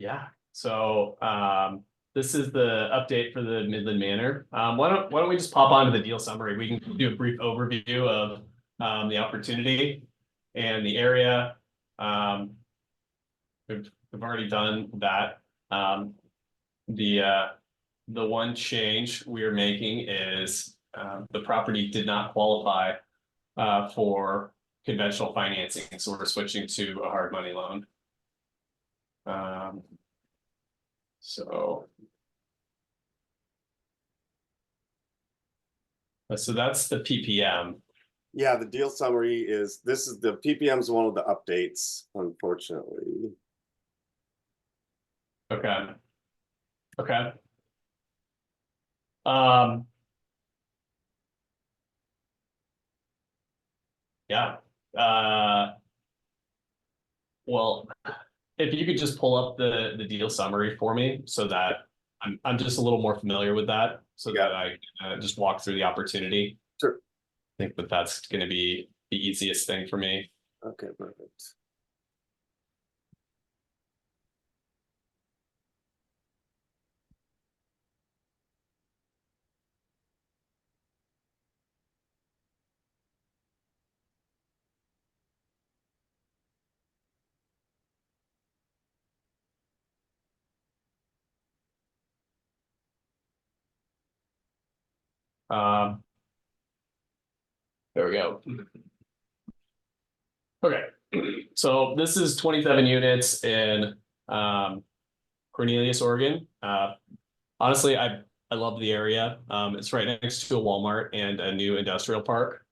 Yeah. So this is the update for the Midland Manor. Why don't we just pop onto the deal summary? We can do a brief overview of the opportunity and the area. Um, we've already done that. The the one change we are making is the property did not qualify for conventional financing, so we're switching to a hard money loan. So that's the PPM. Yeah, the deal summary is the PPM is one of the updates, unfortunately. Okay. Okay. Um, yeah. Well, if you could just pull up the deal summary for me so that I'm just a little more familiar with that so that I just walk through the opportunity. Sure. I think that's going to be the easiest thing for me. Okay, perfect. Um, there we go. Okay. So this is 27 units in Cornelius, Oregon. Honestly, I love the area. It's right next to a Walmart and a new industrial park.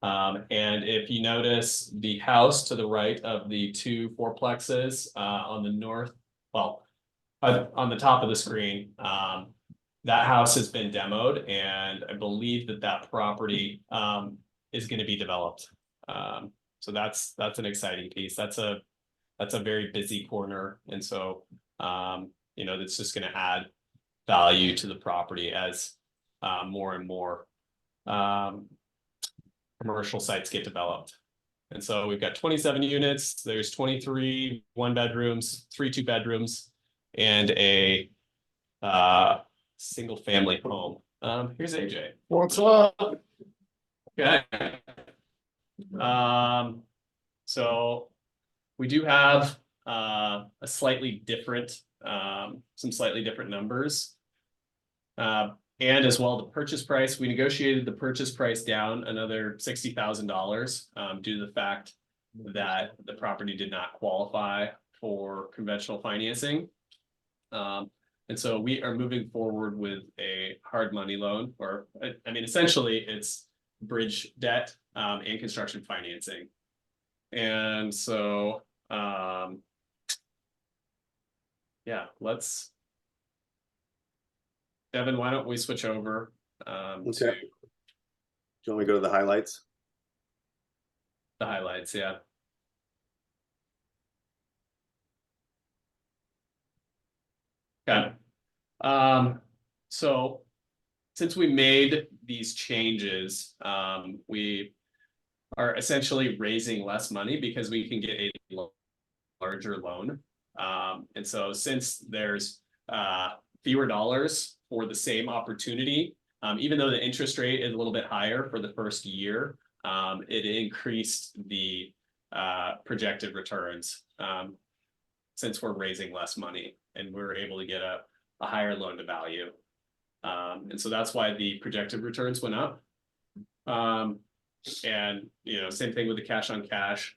And if you notice the house to the right of the two fourplexes on the north, well, on the top of the screen, that house has been demoed, and I believe that property is going to be developed. So that's an exciting piece. That's a very busy corner, and so that's just going to add value to the property as more and more commercial sites get developed. And so we've got 27 units. There's 23 one bedrooms, 3 2 bedrooms, and a single family home. Here's AJ. What's up? Okay. So we do have a slightly different, some slightly different numbers. And as well, the purchase price, we negotiated the purchase price down another $60,000 due to the fact that the property did not qualify for conventional financing. And so we are moving forward with a hard money loan, or I mean, essentially it's bridge debt and construction financing. And so, yeah, Devin, why don't we switch over Okay. to Do you want me to go to the highlights? the highlights? Yeah. Okay. So since we made these changes, we are essentially raising less money because we can get a larger loan. And so since there's fewer dollars for the same opportunity, even though the interest rate is a little bit higher for the first year, it increased the projected returns since we're raising less money and we're able to get a higher loan to value. And so that's why the projected returns went up. And same thing with the cash on cash.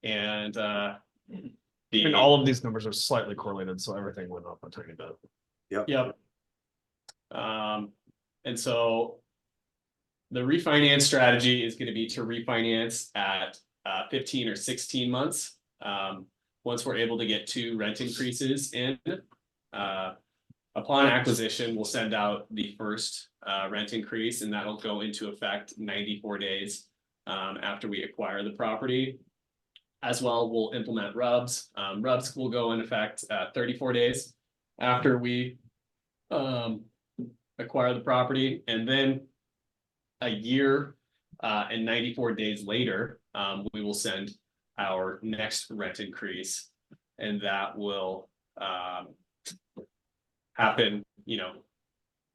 And all of these numbers are slightly correlated, so everything went up a tiny bit. Yep. And so the refinance strategy is going to be to refinance at 15 or 16 months. Once we're able to get 2 rent increases in, upon acquisition, we'll send out the first rent increase, and that'll go into effect 94 days after we acquire the property. As well, we'll implement RUBS. RUBS will go in effect 34 days after we acquire the property, and then a year and 94 days later, we will send our next rent increase. and that will happen,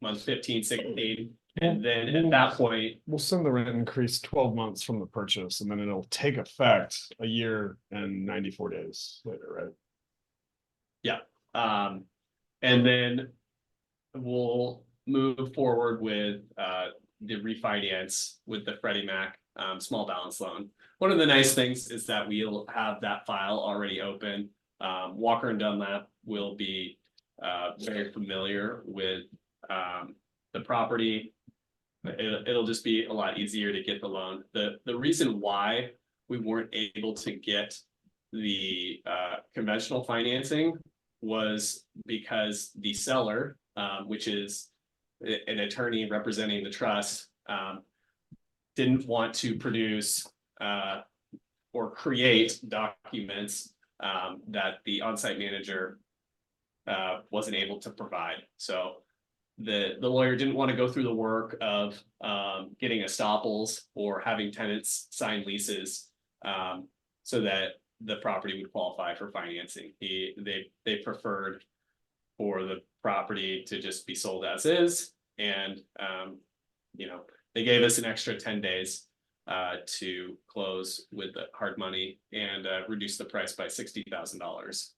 month 15, 16. And then at that point, We'll send the rent increase 12 months from the purchase, and then it'll take effect a year and 94 days later, right? and then we'll move forward with the refinance with the Freddie Mac small balance loan. One of the nice things is that we'll have that file already open. Walker and Dunlap will be very familiar with the property. It'll just be a lot easier to get the loan. The reason why we weren't able to get the conventional financing was because the seller, which is an attorney representing the trust, didn't want to produce or create documents that the on-site manager wasn't able to provide. So the lawyer didn't want to go through the work of getting estoppels or having tenants sign leases so that the property would qualify for financing. They preferred for the property to just be sold as is, and they gave us an extra 10 days to close with the hard money and reduce the price by $60,000.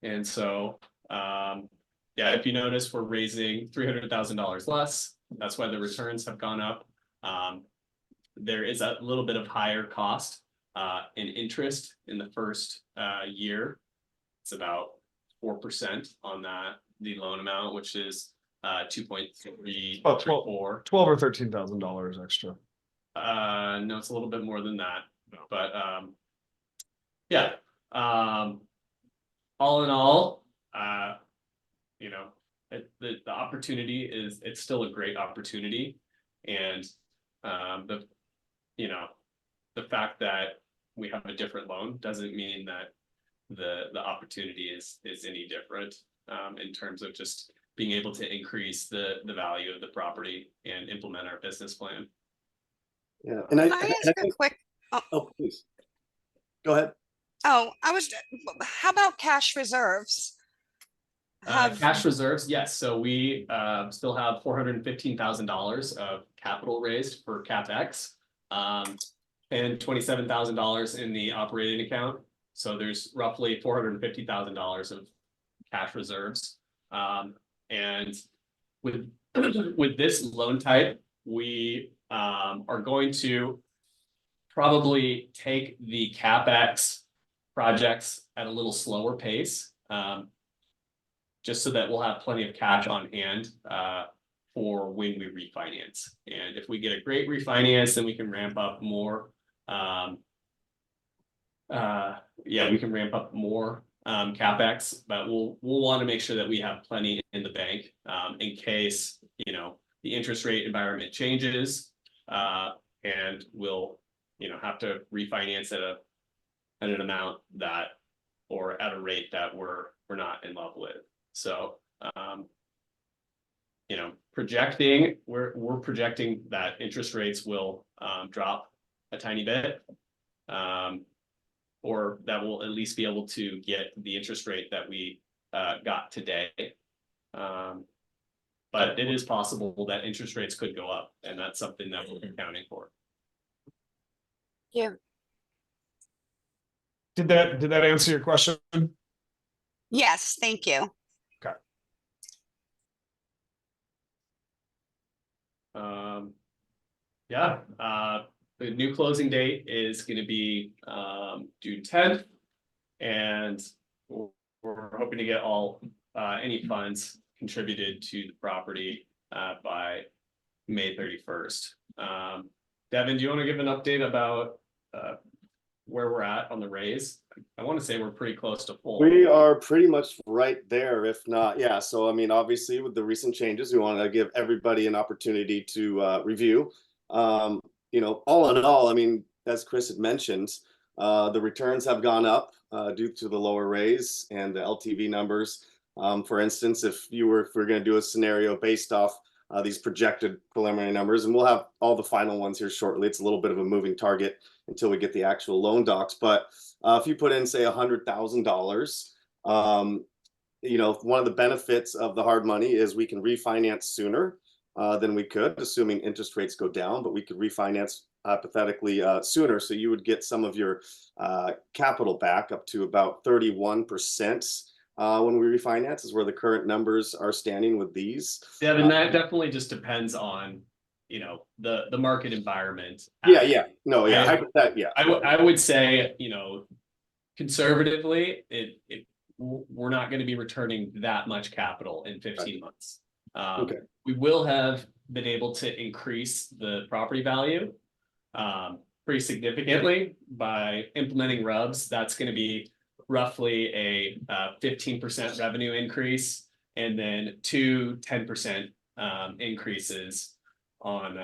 And so yeah, if you notice, we're raising $300,000 less. That's why the returns have gone up. There is a little bit of higher cost in interest in the first year. It's about 4% on the loan amount, which is 2.3 About 4. $12,000 or $13,000 extra. No, it's a little bit more than that, No. but yeah. All in all, the opportunity it's still a great opportunity, and the fact that we have a different loan doesn't mean that the opportunity is any different in terms of just being able to increase the value of the property and implement our business plan. Yeah, and Can I ask a think, quick, oh, please. Go ahead. how about cash reserves? Cash reserves, yes. So we still have $415,000 of capital raised for CapEx, and $27,000 in the operating account. So there's roughly $450,000 of cash reserves. And with with this loan type, we are going to probably take the CapEx projects at a little slower pace, just so that we'll have plenty of cash on hand for when we refinance. And if we get a great refinance, then we can ramp up more. We can ramp up more CapEx, but we'll want to make sure that we have plenty in the bank in case the interest rate environment changes, and we'll have to refinance at an amount that, or at a rate that we're not in love with. So we're projecting that interest rates will drop a tiny bit, or that we'll at least be able to get the interest rate that we got today. But it is possible that interest rates could go up, and that's something that we're accounting for. Yeah. Did that answer your question? Yes, thank you. Okay. The new closing date is going to be June 10th, and we're hoping to get all any funds contributed to the property by May 31st. Devin, do you want to give an update about where we're at on the raise? I want to say we're pretty close to full. We are pretty much right there, if not, yeah. So, I mean, obviously with the recent changes, we want to give everybody an opportunity to review. All in all, I mean, as Chris had mentioned, the returns have gone up due to the lower raise and the LTV numbers. For instance, if we're going to do a scenario based off these projected preliminary numbers, and we'll have all the final ones here shortly. It's a little bit of a moving target until we get the actual loan docs. But if you put in, say, $100,000, one of the benefits of the hard money is we can refinance sooner than we could, assuming interest rates go down, but we could refinance hypothetically sooner. So you would get some of your capital back up to about 31% when we refinance, is where the current numbers are standing with these. Yeah, and that definitely just depends on, the market environment. Yeah. I would say, conservatively, we're not going to be returning that much capital in 15 months. Okay. We will have been able to increase the property value pretty significantly by implementing RUBS. That's going to be roughly a 15% revenue increase, and then 10% increases on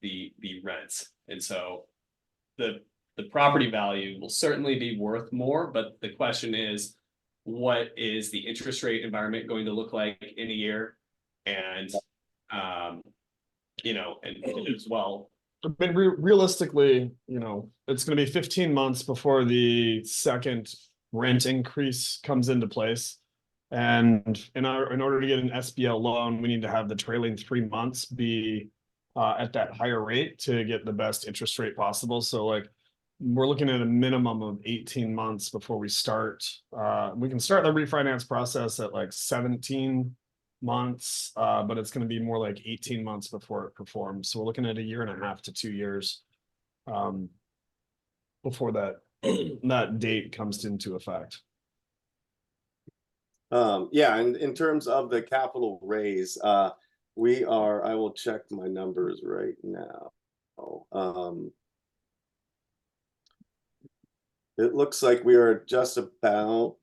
the rents. And so the property value will certainly be worth more, but the question is, what is the interest rate environment going to look like in a year? And and as well, But realistically, it's going to be 15 months before the second rent increase comes into place. And in order to get an SBL loan, we need to have the trailing 3 months be at that higher rate to get the best interest rate possible. So like we're looking at a minimum of 18 months before we start. We can start the refinance process at like 17 months, but it's going to be more like 18 months before it performs. So we're looking at 1.5 to 2 years before that that date comes into effect. And in terms of the capital raise, I will check my numbers right now. It looks like we are just about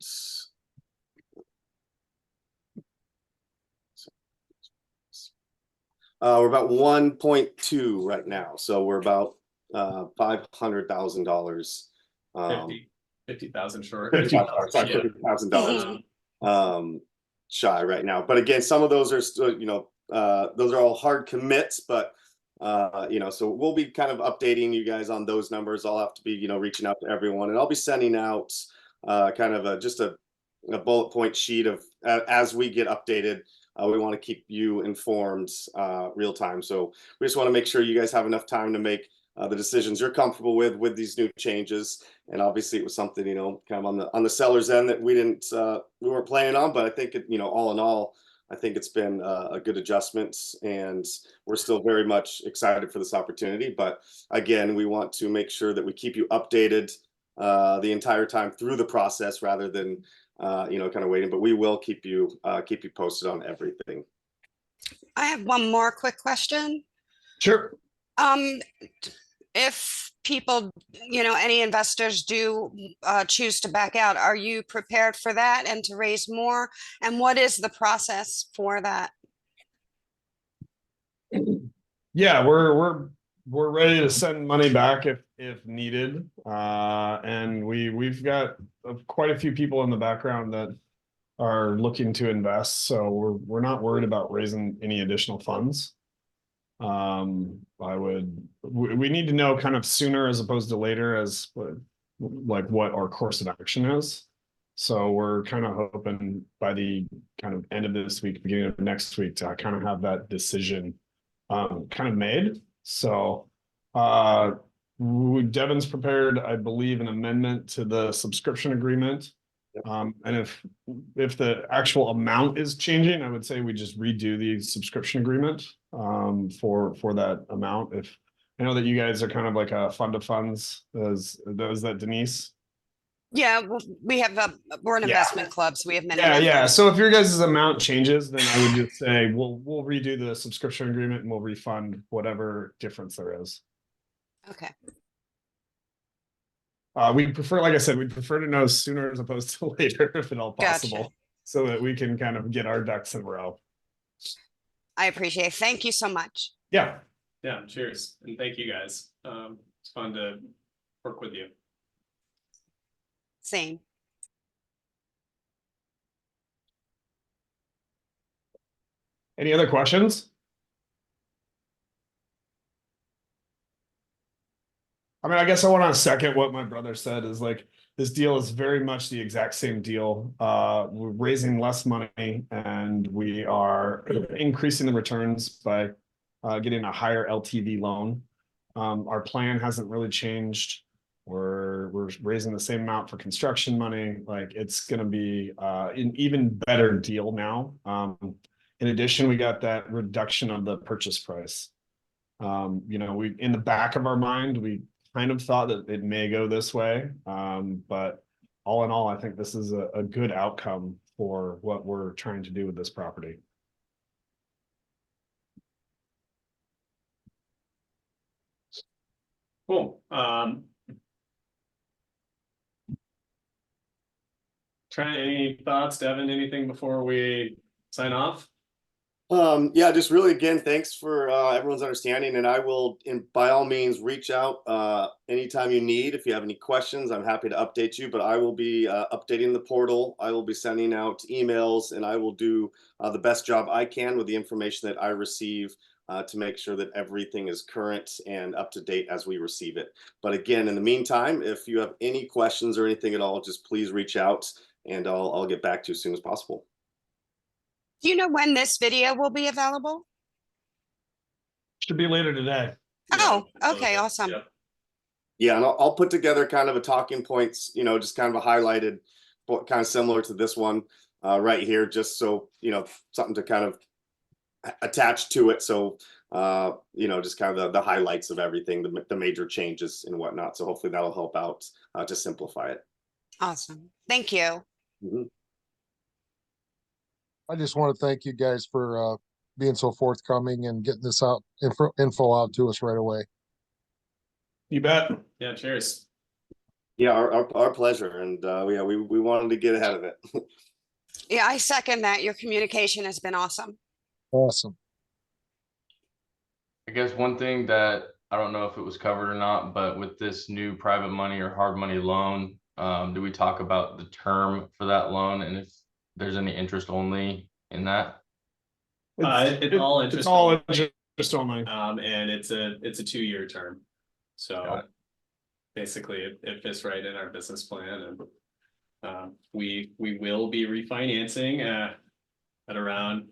we're about 1.2 right now, so we're about $500,000. 50,000 short. $50,000 shy right now. But again, some of those are still, those are all hard commits, but so we'll be kind of updating you guys on those numbers. I'll have to be, reaching out to everyone, and I'll be sending out kind of just a bullet point sheet of as we get updated. We want to keep you informed real time. So we just want to make sure you guys have enough time to make the decisions you're comfortable with these new changes. And obviously it was something, kind of on the seller's end that we weren't planning on, but I think it, all in all, I think it's been a good adjustment, and we're still very much excited for this opportunity. But again, we want to make sure that we keep you updated the entire time through the process, rather than kind of waiting. But we will keep you posted on everything. I have one more quick question. Sure. If people, any investors do choose to back out, are you prepared for that and to raise more? And what is the process for that? Yeah, we're ready to send money back if needed. And we've got quite a few people in the background that are looking to invest, so we're not worried about raising any additional funds. We need to know kind of sooner as opposed to later as what our course of action is. So we're kind of hoping by the kind of end of this week, beginning of next week, to kind of have that decision kind of made. So Devin's prepared, I believe, an amendment to the subscription agreement. And if the actual amount is changing, I would say we just redo the subscription agreement for that amount. If I know that you guys are kind of like a fund of funds, is that Denise? Yeah, we're an investment club, so we have many. Yeah. So if your guys' amount changes, then I would just say we'll redo the subscription agreement and we'll refund whatever difference there is. Okay. We'd prefer, like I said, we'd prefer to know sooner as opposed to later, if at all possible, Gotcha. so that we can kind of get our ducks in a row. I appreciate it. Thank you so much. Yeah. Yeah, cheers. And thank you guys. It's fun to work with you. Same. Any other questions? mean, I guess I want to second what my brother said is like, this deal is very much the exact same deal. We're raising less money and we are increasing the returns by getting a higher LTV loan. Our plan hasn't really changed. We're raising the same amount for construction money. Like it's going to be an even better deal now. In addition, we got that reduction of the purchase price. You know, we in the back of our mind, we kind of thought that it may go this way. But all in all, I think this is a good outcome for what we're trying to do with this property. Cool. Any thoughts, Devin? Anything before we sign off? Yeah, just really again, thanks for everyone's understanding, and I will, by all means, reach out anytime you need. If you have any questions, I'm happy to update you. But I will be updating the portal. I will be sending out emails, and I will do the best job I can with the information that I receive to make sure that everything is current and up to date as we receive it. But again, in the meantime, if you have any questions or anything at all, just please reach out, and I'll get back to you as soon as possible. Do you know when this video will be available? Should be later today. Oh, okay, awesome. Yep. Yeah, and I'll put together kind of a talking points, you know, just kind of a highlighted, kind of similar to this one right here, just so, you know, something to kind of attach to it. So, you know, just kind of the highlights of everything, the major changes and whatnot. So hopefully that'll help out to simplify it. Awesome. Thank you. Mhm. I just want to thank you guys for being so forthcoming and getting this out info out to us right away. You bet. Yeah, cheers. Yeah, our pleasure. And yeah, we wanted to get ahead of it. Yeah, I second that. Your communication has been awesome. Awesome. I guess one thing that I don't know if it was covered or not, but with this new private money or hard money loan, do we talk about the term for that loan and if there's any interest only in that? It's all interest. It's all only. interest only. And it's a 2-year term. So Got it. basically it fits right in our business plan, and we will be refinancing at around,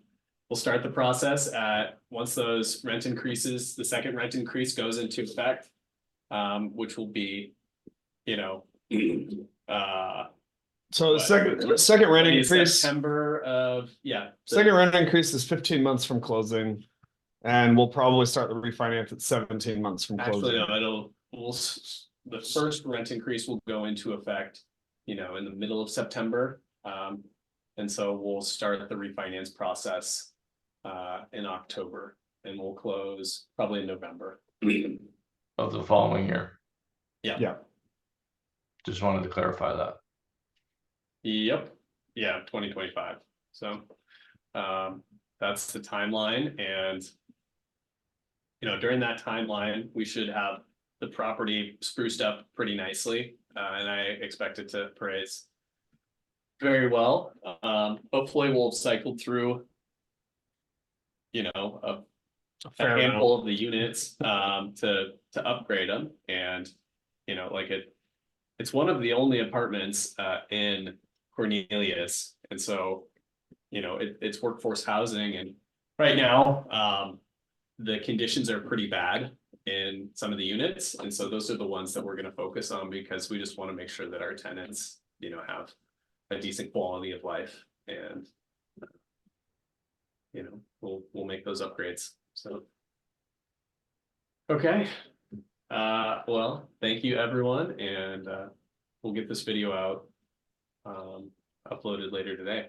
we'll start the process at once those rent increases, the second rent increase goes into effect, which will be, you know, So the what? second rent increase, September of, yeah. second rent increase is 15 months from closing. And we'll probably start the refinance at 17 months from closing. Actually, no, the first rent increase will go into effect, you know, in the middle of September. And so we'll start the refinance process in October, and we'll close probably in November. Of the following year. Yeah. Just wanted to clarify that. Yep. Yeah, 2025. So that's the timeline. And you know, during that timeline, we should have the property spruced up pretty nicely. And I expect it to appraise very well. Hopefully we'll have cycled through, you know, a handful of the units to upgrade them. And, you know, like it's one of the only apartments in Cornelius. And so, you know, it's workforce housing. And right now, the conditions are pretty bad in some of the units. And so those are the ones that we're going to focus on, because we just want to make sure that our tenants, you know, have a decent quality of life. And, you know, we'll make those upgrades. So, okay. Well, thank you everyone. And we'll get this video out, uploaded later today.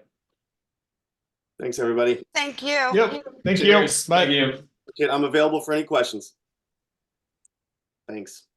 Thanks, everybody. Thank you. Yep. Thank Cheers. you. Bye. Thank you. Okay, I'm available for any questions. Thanks.